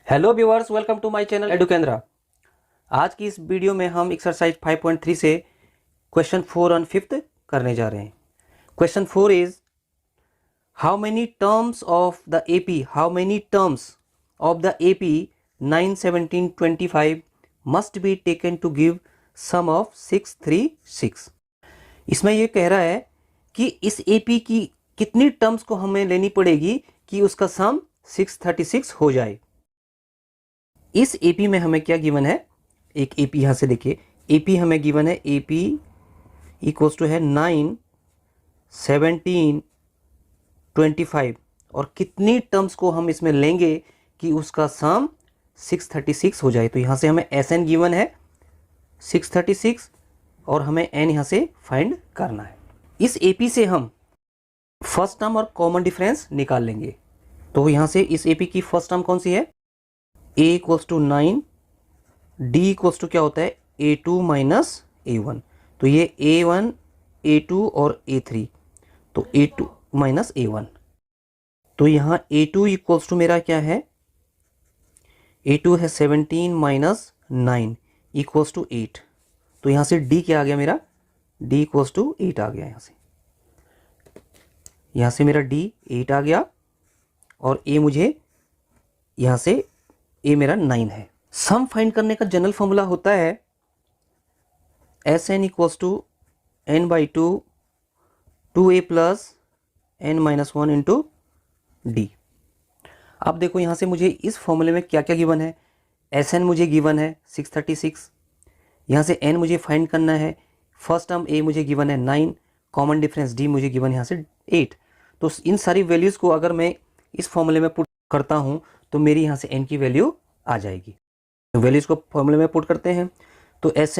Hello viewers, welcome to my channel Edukendra. आज की इस वीडियो में हम एक्सरसाइज 5.3 से क्वेश्चन 4 ऑन फिफ्थ करने जा रहे हैं। Question 4 is how many terms of the AP 9, 17, 25 must be taken to give sum of 636। इसमें यह कह रहा है कि इस एपी की कितनी टर्म्स को हमें लेनी पड़ेगी कि उसका सम 636 हो जाए। इस एपी में हमें क्या गिवन है, एक एपी यहां से देखिए, एपी हमें गिवन है, एपी इक्वल्स टू है 9, 17, 25 और कितनी टर्म्स को हम इसमें लेंगे कि उसका सम 636 हो जाए। तो यहां से हमें एस एन गिवन है 636 और हमें एन यहां से फाइंड करना है। इस एपी से हम फर्स्ट टर्म और कॉमन डिफरेंस निकाल लेंगे। तो यहां से इस एपी की फर्स्ट टर्म कौन सी है, a equals to 9, d equals to क्या होता है a2 माइनस a1। तो ये a1, a2 और a3, तो a2 माइनस a1। तो यहाँ a2 इक्वल्स टू मेरा क्या है, a2 है 17 माइनस 9 इक्वल्स टू 8। तो यहाँ से d क्या आ गया मेरा, d इक्वल्स टू 8 आ गया। यहाँ से मेरा d 8 आ गया और a मुझे यहाँ से a मेरा 9 है। सम फाइंड करने का जनरल फॉर्मूला होता है S N equals to N by two 2a plus N minus 1 into D. अब देखो यहाँ से मुझे इस फॉर्मूले में क्या क्या गिवन है, एस एन मुझे गिवन है 636, यहाँ से एन मुझे फाइंड करना है, फर्स्ट टर्म ए मुझे गिवन है 9, कॉमन डिफरेंस डी मुझे गिवन है यहाँ से 8। तो इन सारी वैल्यूज़ को अगर मैं इस फॉर्मूले में पुट करता हूँ तो मेरी यहाँ से एन की वैल्यू आ जाएगी। तो वैल्यूज़ को फॉर्मूले में पुट करते हैं तो एस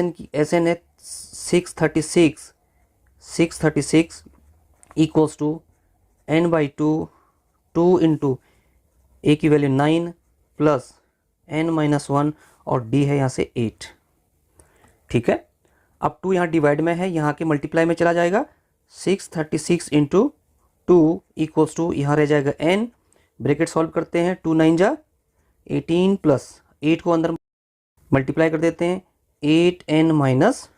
एन है 636 equals to N by two into a की वैल्यू 9 प्लस एन माइनस 1 और डी है यहाँ से 8। ठीक है, अब 2 यहाँ डिवाइड में है, यहाँ के मल्टीप्लाई में चला जाएगा। 636 इंटू 2 इक्वल्स टू यहाँ रह जाएगा एन, ब्रैकेट सॉल्व करते हैं, 2 9 जा 18 प्लस 8 को अंदर मल्टीप्लाई कर देते हैं, 8n माइनस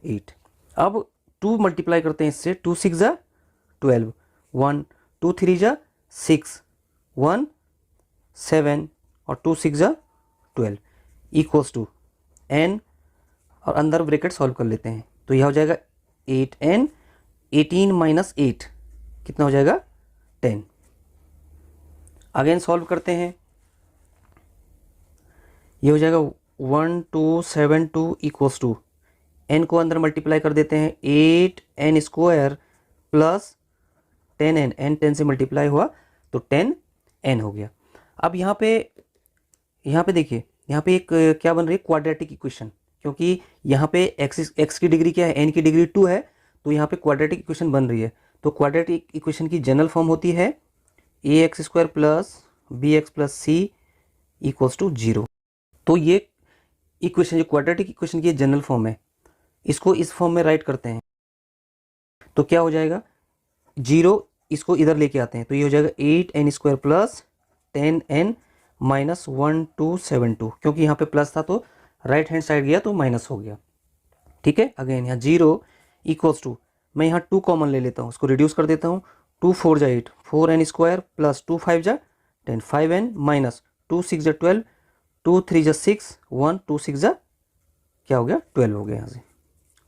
8। अब 2 मल्टीप्लाई करते हैं इससे, 2 6 जा 12, 1 2 3 जा 6, 1 7 और 2 6 जा 12 इक्वल्स टू n और अंदर ब्रैकेट सॉल्व कर लेते हैं। तो यह हो जाएगा 8n, 18 माइनस 8 कितना हो जाएगा 10। अगेन सॉल्व करते हैं, ये हो जाएगा 1272 इक्वल्स टू एन को अंदर मल्टीप्लाई कर देते हैं, 8n square plus 10n, n 10 से मल्टीप्लाई हुआ तो 10n हो गया। अब यहाँ पे देखिए, यहाँ पे एक क्या बन रही है, क्वाड्रेटिक इक्वेशन, क्योंकि यहाँ पे x की डिग्री क्या है, n की डिग्री 2 है, तो यहाँ पे क्वाड्रेटिक इक्वेशन बन रही है। तो क्वाड्रेटिक इक्वेशन की जनरल फॉर्म होती है ax square plus bx plus C equals to 0। तो ये इक्वेशन जो क्वाड्रेटिक इक्वेशन की जनरल फॉर्म है, इसको इस फॉर्म में राइट करते हैं तो क्या हो जाएगा, 0 इसको इधर लेके आते हैं तो ये हो जाएगा 8n square plus 10n minus 1272, क्योंकि यहाँ पे प्लस था तो राइट हैंड साइड गया तो माइनस हो गया। ठीक है, अगेन यहाँ 0 इक्वल्स टू, मैं यहाँ 2 कॉमन ले लेता हूँ, उसको रिड्यूस कर देता हूँ, 2 4 जा 8, 4n स्क्वायर प्लस 2 5 जा 10, 5n माइनस 2 6 जा 12, 2 3 जा 6, 1 2 6 जा क्या हो गया 12 हो गया यहाँ से।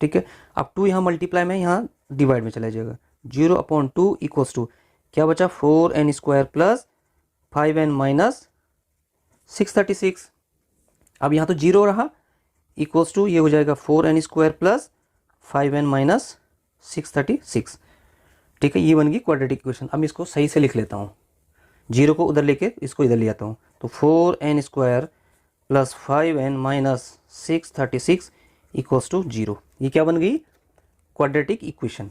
ठीक है, अब 2 यहाँ मल्टीप्लाई में यहाँ डिवाइड में चला जाएगा, 0/2 इक्वल्स टू क्या बचा, 4n square plus 5n minus 636। अब यहाँ तो 0 रहा, इक्वल्स टू ये हो जाएगा 4n square plus 5n minus 636। ठीक है, ये बन गई क्वाड्रेटिक इक्वेशन। अब इसको सही से लिख लेता हूँ, 0 को उधर लेके इसको इधर ले आता हूँ, तो 4n square plus 5n minus 636 equals to 0। ये क्या बन गई, क्वाड्रेटिक इक्वेशन।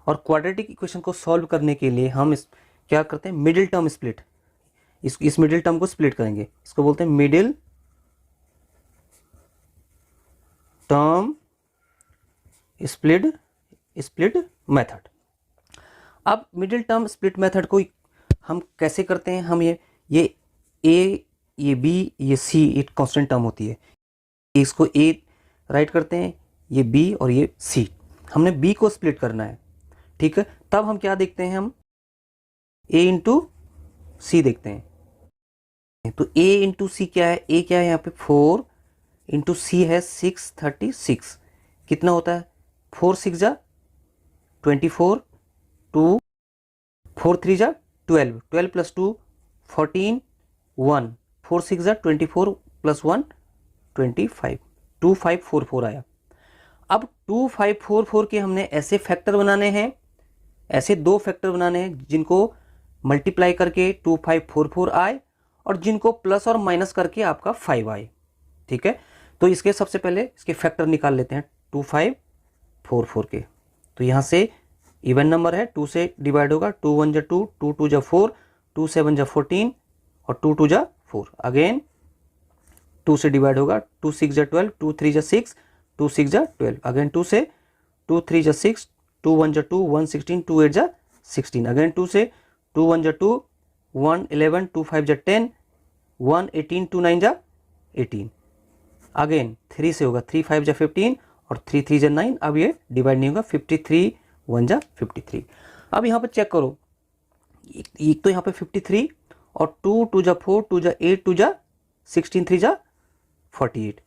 और क्वाड्रेटिक इक्वेशन को सॉल्व करने के लिए हम क्या करते हैं, मिडिल टर्म स्प्लिट, इस मिडिल टर्म को स्प्लिट करेंगे, इसको बोलते हैं मिडिल टर्म स्प्लिट मेथड। अब मिडिल टर्म स्प्लिट मेथड को हम कैसे करते हैं, हम ये a ये b, ये c एक कांस्टेंट टर्म होती है। इसको a राइट करते हैं, ये b और ये c। हमने b को स्प्लिट करना है, ठीक है। तब हम क्या देखते हैं, हम a इंटू सी देखते हैं। तो a इंटू सी क्या है, a क्या है यहाँ पे 4 इंटू सी है 636। कितना होता है, 4 6 जा 24, 2 4 3 जा 12, 12 प्लस 2 14, 1 4 6 जा 24 प्लस 1 25, 2544 आया। अब 2544 के हमने ऐसे फैक्टर बनाने हैं, ऐसे दो फैक्टर बनाने हैं जिनको मल्टीप्लाई करके 2544 आए और जिनको प्लस और माइनस करके आपका 5 आए, ठीक है। तो इसके सबसे पहले इसके फैक्टर निकाल लेते हैं 2544 के। तो यहाँ से इवन नंबर है, 2 से डिवाइड होगा, 2 1 जा 2, 2 2 जा 4, 2 7 जा 14 और 2 2 जा 4। अगेन 2 से डिवाइड होगा, 2 6 जा 12, 2 3 जा 6, 2 6 जा 12। अगेन 2 से 2 3 जा 6, 2 1 जा 2, 1 16, 2 8 जा 16। अगेन 2 से 2 1 जा 2, 1 11, 2 5 जा 10, 1 18, 2 9 जा 18। अगेन 3 से होगा, 3 5 जा 15 और 3 3 जा 9। अब ये डिवाइड नहीं होगा, 53 1 जा 53। अब यहाँ पर चेक करो, एक तो यहाँ पे 53 और 2 2 जा 4, 2 जा 8, 2 जा 16, 3 जा 48।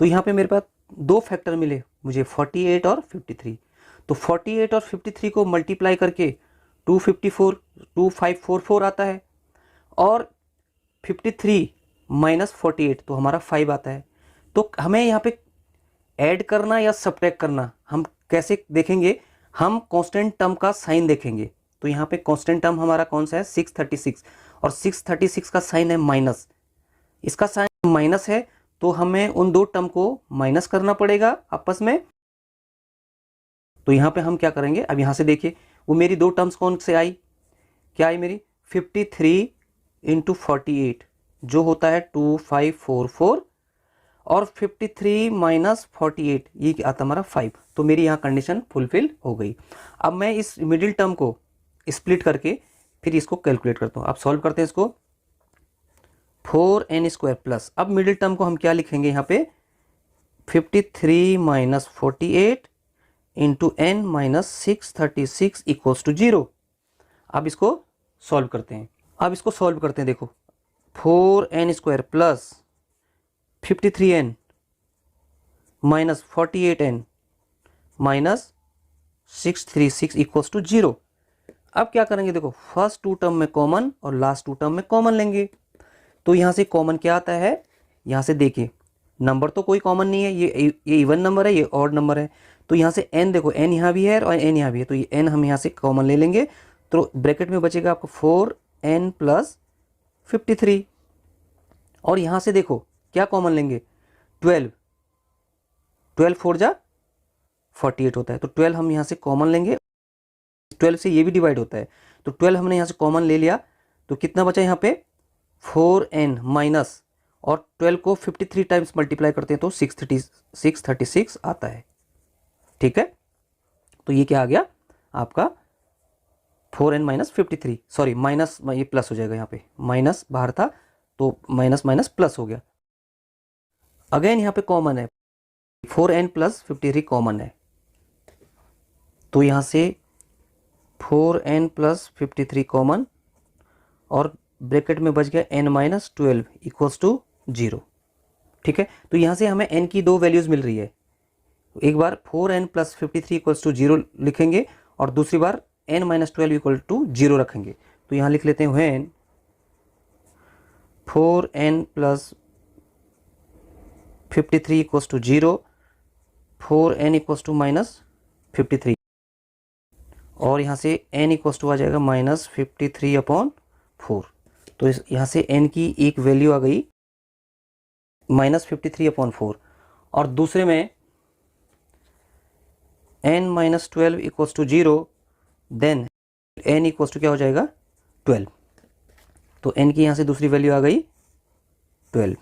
तो यहाँ पे मेरे पास दो फैक्टर मिले मुझे, 48 और 53। तो 48 और 53 को मल्टीप्लाई करके 2544 आता है और 53 माइनस 48 तो हमारा 5 आता है। तो हमें यहाँ पे ऐड करना या सब्ट्रैक्ट करना हम कैसे देखेंगे, हम कांस्टेंट टर्म का साइन देखेंगे। तो यहाँ पे कांस्टेंट टर्म हमारा कौन सा है, 636, और 636 का साइन है माइनस, इसका साइन माइनस है, तो हमें उन दो टर्म को माइनस करना पड़ेगा आपस में। तो यहाँ पे हम क्या करेंगे, अब यहाँ से देखिए वो मेरी दो टर्म्स कौन से आई, क्या आई मेरी, 53 इंटू 48 जो होता है 2544 और 53 माइनस 48 ये आता हमारा 5। तो मेरी यहाँ कंडीशन फुलफिल हो गई। अब मैं इस मिडिल टर्म को स्प्लिट करके फिर इसको कैलकुलेट करता हूँ। अब सॉल्व करते हैं इसको, 4n स्क्वायर प्लस, अब मिडिल टर्म को हम क्या लिखेंगे यहाँ पे, 53 minus 48 into n minus 636 equals to 0। अब इसको सॉल्व करते हैं, देखो 4n square plus 53n minus 48n minus 636 equals to 0। अब क्या करेंगे, देखो फर्स्ट टू टर्म में कॉमन और लास्ट टू टर्म में कॉमन लेंगे। तो यहाँ से कॉमन क्या आता है, यहाँ से देखिए नंबर तो कोई कॉमन नहीं है, ये इवन नंबर है, ये ऑड नंबर है। तो यहाँ से n देखो, n यहाँ भी है और n यहाँ भी है, तो ये n हम यहाँ से कॉमन ले लेंगे। तो ब्रैकेट में बचेगा आपको 4n प्लस 53 और यहाँ से देखो क्या कॉमन लेंगे, 12 4 जा 48 होता है, तो 12 हम यहाँ से कॉमन लेंगे। 12 से ये भी डिवाइड होता है, तो 12 हमने यहाँ से कॉमन ले लिया। तो कितना बचा यहाँ पे, 4n माइनस, और 12 को 53 टाइम्स मल्टीप्लाई करते हैं तो 636 आता है, ठीक है। तो ये क्या आ गया आपका 4n माइनस 53, सॉरी माइनस, ये प्लस हो जाएगा, यहाँ पे माइनस बाहर था तो माइनस माइनस प्लस हो गया। अगेन यहाँ पे कॉमन है, 4n प्लस 53 कॉमन है, तो यहाँ से 4n प्लस 53 कॉमन और ब्रैकेट में बच गया n माइनस 12 इक्वल्स टू 0, ठीक है। तो यहाँ से हमें n की दो वैल्यूज़ मिल रही है, एक बार 4n प्लस 53 इक्वल्स टू 0 लिखेंगे और दूसरी बार n माइनस 12 इक्वल टू 0 रखेंगे। तो यहाँ लिख लेते हैं when 4n plus 53 equals to 0, 4n equals to minus 53 और यहाँ से n इक्वल्स टू आ जाएगा माइनस 53 अपॉन 4। तो यहाँ से n की एक वैल्यू आ गई माइनस 53 अपॉन 4 और दूसरे में n minus 12 equals to 0, then n equals to क्या हो जाएगा 12। तो n की यहाँ से दूसरी वैल्यू आ गई 12।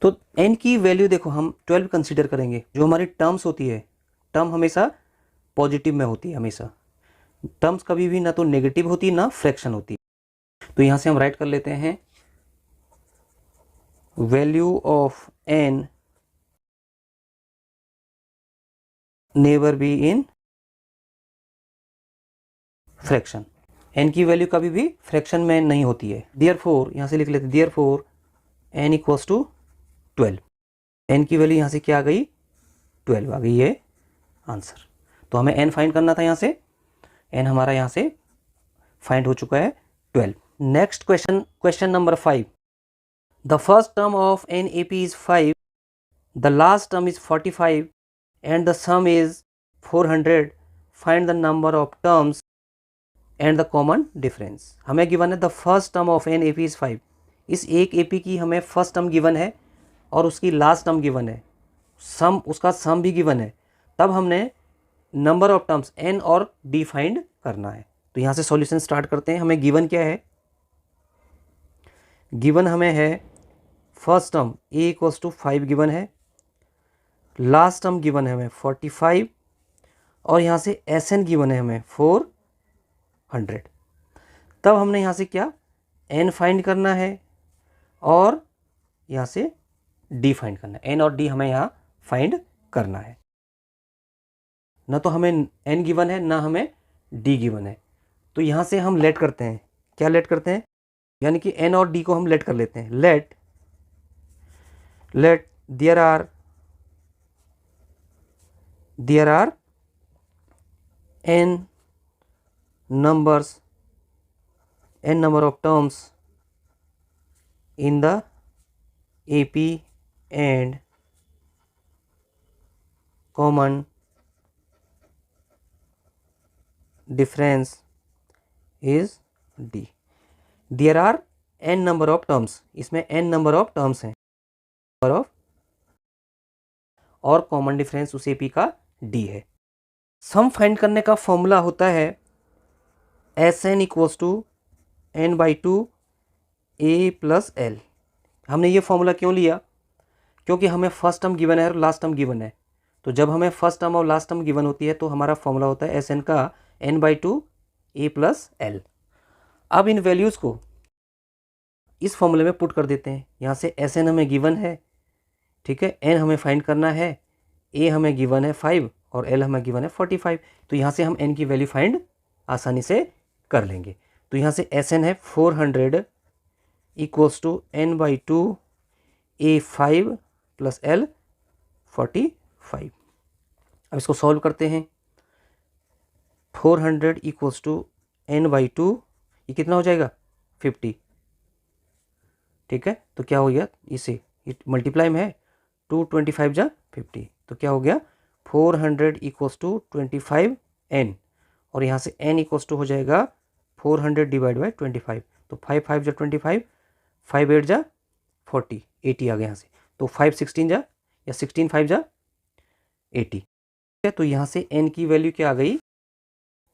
तो n की वैल्यू देखो हम 12 कंसीडर करेंगे। जो हमारी टर्म्स होती है, टर्म हमेशा पॉजिटिव में होती है, हमेशा टर्म्स कभी भी ना तो नेगेटिव होती है ना फ्रैक्शन होती है। तो यहाँ से हम राइट कर लेते हैं value of n never be in fraction. n की वैल्यू कभी भी फ्रैक्शन में नहीं होती है। देयरफॉर यहाँ से लिख लेते, therefore n equals to 12। n की वैल्यू यहाँ से क्या आ गई, 12 आ गई है आंसर। तो हमें n फाइंड करना था, यहाँ से n हमारा यहाँ से फाइंड हो चुका है 12। Next question, question number 5। The first term of an A P is 5, the last term is 45 and the sum is 400। Find the number of terms and the common difference. हमें given है the first term of an A P is 5। इस एक A P की हमें first term given है और उसकी last term given है, सम, उसका सम भी गिवन है। तब हमने नंबर ऑफ टर्म्स n और d फाइंड करना है। तो यहाँ से सॉल्यूशन स्टार्ट करते हैं। हमें गिवन क्या है, गिवन हमें है first term a equals to 5 given है, लास्ट टर्म गिवन है हमें 45 और यहाँ से Sn गिवन है हमें 400। तब हमने यहाँ से क्या, n फाइंड करना है और यहाँ से d फाइंड करना है। n और d हमें यहाँ फाइंड करना है। ना तो हमें n गिवन है ना हमें d गिवन है। तो यहाँ से हम लेट करते हैं, क्या लेट करते हैं, यानी कि n और d को हम लेट कर लेते हैं। Let there are n number of terms in the AP and common difference is D. There are n number of terms, इसमें n number of terms हैं, number of, और कॉमन डिफरेंस उस AP का D है। Sum find करने का formula होता है Sn equals to n/2 a plus l। हमने ये फॉर्मूला क्यों लिया, क्योंकि हमें फर्स्ट टर्म गिवन है और लास्ट टर्म गिवन है। तो जब हमें फर्स्ट टर्म और लास्ट टर्म गिवन होती है तो हमारा फॉर्मूला होता है Sn का n/2 a प्लस l। अब इन वैल्यूज़ को इस फॉर्मूले में पुट कर देते हैं। यहाँ से Sn हमें गिवन है, ठीक है, n हमें फाइंड करना है, a हमें गिवन है 5 और l हमें गिवन है 45। तो यहाँ से हम n की वैल्यू फाइंड आसानी से कर लेंगे। तो यहाँ से Sn है 400 equals to n/2 a 5 plus l 45। अब इसको सॉल्व करते हैं। 400 इक्वल्स टू n/2, ये कितना हो जाएगा 50, ठीक है। तो क्या हो गया, इसे मल्टीप्लाई में है 225 जा 50, तो क्या हो गया 400 इक्वल्स टू 25n और यहाँ से n इक्वल्स टू हो जाएगा 400 डिवाइड बाई 25। तो 5 5 जा 25, 5 8 जा 40, 80 आ गया यहाँ से। तो 5 16 जा, या 16 5 जा 80, ठीक है। तो यहाँ से n की वैल्यू क्या आ गई,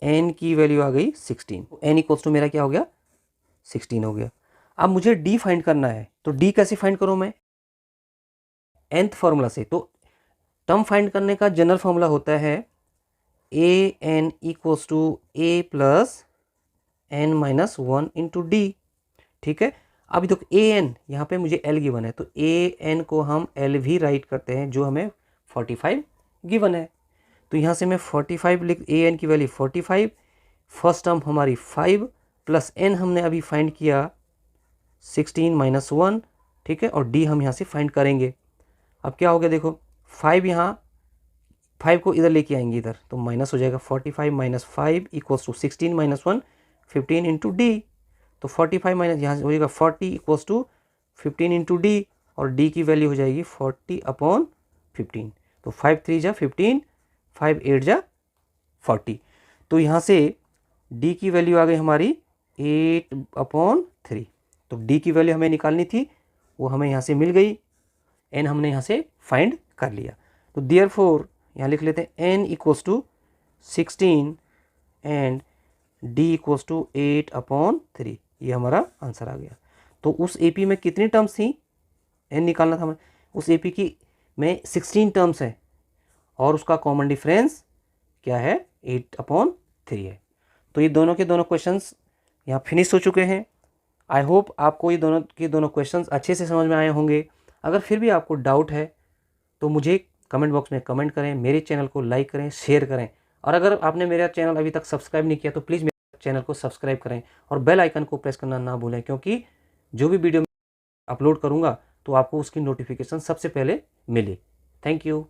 n की वैल्यू आ गई 16। n इक्वल्स टू मेरा क्या हो गया 16 हो गया। अब मुझे d फाइंड करना है, तो d कैसे फाइंड करूँ मैं, nth फॉर्मूला से। तो टर्म फाइंड करने का जनरल फॉर्मूला होता है an equals to a plus n minus 1 into D, ठीक है। अभी देखो an, यहाँ पे मुझे l गिवन है, तो an को हम l भी राइट करते हैं जो हमें 45 गिवन है। तो यहाँ से मैं 45 लिख, an की वैल्यू 45, फर्स्ट टर्म हमारी 5 प्लस n हमने अभी फाइंड किया 16 माइनस 1, ठीक है, और d हम यहाँ से फाइंड करेंगे। अब क्या हो गया देखो, 5 यहाँ 5 को इधर लेके आएंगे इधर, तो माइनस हो जाएगा 45 minus 5 equals to 16 minus 1 15 into D. तो 45 माइनस यहाँ से हो जाएगा 40 इक्वल्स टू 15 इंटू डी, और डी की वैल्यू हो जाएगी 40/15। तो 5 3 जा 15, 5 8 जा 40। तो यहाँ से डी की वैल्यू आ गई हमारी 8/3। तो डी की वैल्यू हमें निकालनी थी, वो हमें यहाँ से मिल गई, एन हमने यहाँ से फाइंड कर लिया। तो देयरफॉर यहाँ लिख लेते हैं n equals to 16 and d equals to 8/3। ये हमारा आंसर आ गया। तो उस AP में कितनी टर्म्स थी, n निकालना था हमें, उस AP की में 16 टर्म्स है और उसका कॉमन डिफरेंस क्या है 8/3 है। तो ये दोनों के दोनों क्वेश्चंस यहाँ फिनिश हो चुके हैं। आई होप आपको ये दोनों क्वेश्चंस अच्छे से समझ में आए होंगे। अगर फिर भी आपको डाउट है तो मुझे कमेंट बॉक्स में कमेंट करें, मेरे चैनल को लाइक करें, शेयर करें, और अगर आपने मेरा चैनल अभी तक सब्सक्राइब नहीं किया तो प्लीज़ मेरे चैनल को सब्सक्राइब करें और बेल आइकन को प्रेस करना ना भूलें, क्योंकि जो भी वीडियो अपलोड करूँगा तो आपको उसकी नोटिफिकेशन सबसे पहले मिले। Thank you.